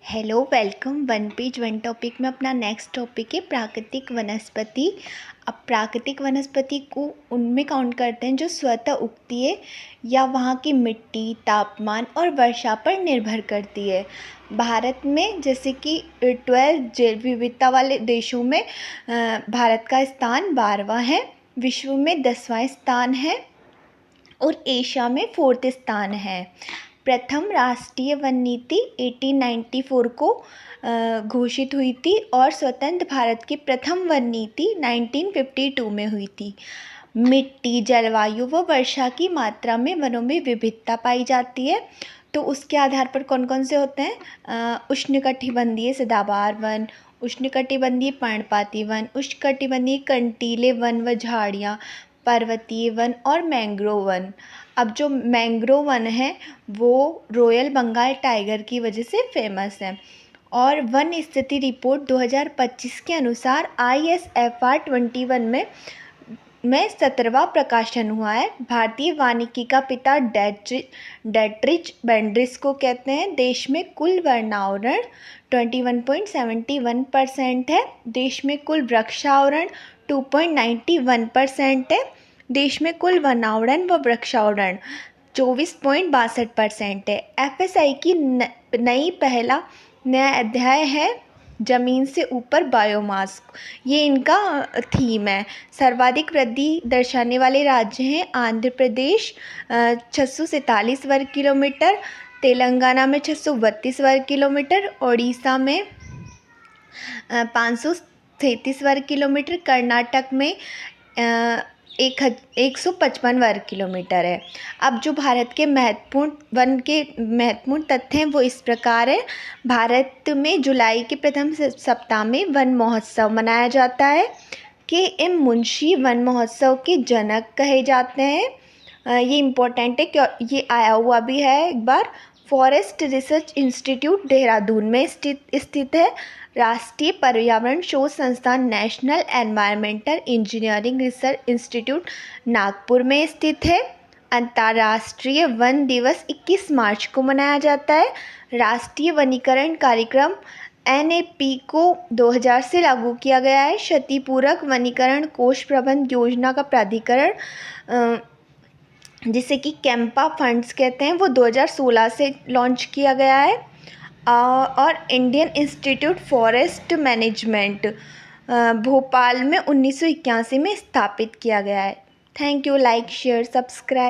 Hello welcome one page one topic में अपना next topic है प्राकृतिक वनस्पति। अब प्राकृतिक वनस्पति को उनमें काउंट करते हैं जो स्वतः उगती है या वहाँ की मिट्टी, तापमान और वर्षा पर निर्भर करती है। भारत में जैसे कि 12 जैव विविधता वाले देशों में भारत का स्थान 12वां है, विश्व में 10वां स्थान है और एशिया में 4th स्थान है। प्रथम राष्ट्रीय वन नीति 1894 को घोषित हुई थी और स्वतंत्र भारत की प्रथम वन नीति 1952 में हुई थी। मिट्टी, जलवायु व वर्षा की मात्रा में वनों में विविधता पाई जाती है, तो उसके आधार पर कौन कौन से होते हैं? उष्णकटिबंधीय सदाबहार वन, उष्णकटिबंधीय पर्णपाती वन, उष्णकटिबंधीय कंटीले वन व झाड़ियाँ, पर्वतीय वन और मैंग्रोव वन। अब जो मैंग्रोव वन है वो रॉयल बंगाल टाइगर की वजह से फेमस है। और वन स्थिति रिपोर्ट 2025 के अनुसार ISFR 21 में 17वां प्रकाशन हुआ है। भारतीय वानिकी का पिता डेट्रिच बेंड्रिस को कहते हैं। देश में कुल वनावरण 21.71% है। देश में कुल वृक्षावरण 2.91% है। देश में कुल वनावरण व वृक्षावरण 24.62% है। FSI की नई पहला नया अध्याय है ज़मीन से ऊपर बायोमास, ये इनका थीम है। सर्वाधिक वृद्धि दर्शाने वाले राज्य हैं आंध्र प्रदेश 647 वर्ग किलोमीटर, तेलंगाना में 632 वर्ग किलोमीटर, ओडिशा में 533 वर्ग किलोमीटर, कर्नाटक में 155 वर्ग किलोमीटर है। अब जो भारत के महत्वपूर्ण तथ्य हैं वो इस प्रकार है। भारत में जुलाई के प्रथम सप्ताह में वन महोत्सव मनाया जाता है। KM मुंशी वन महोत्सव के जनक कहे जाते हैं। ये इम्पोर्टेंट है क्यों ये आया हुआ भी है एक बार। फॉरेस्ट रिसर्च इंस्टीट्यूट देहरादून में स्थित है। राष्ट्रीय पर्यावरण शोध संस्थान national environmental engineering research institute Nagpur में स्थित है। अंतर्राष्ट्रीय वन दिवस 21 मार्च को मनाया जाता है। राष्ट्रीय वनीकरण कार्यक्रम NAP को 2000 से लागू किया गया है। क्षतिपूरक वनीकरण कोष प्रबंध योजना का प्राधिकरण जिसे कि कैंपा फंड्स कहते हैं वो 2016 से लॉन्च किया गया है। और Indian institute forest management Bhopal में 1981 में स्थापित किया गया है। Thank you. Like, share, subscribe.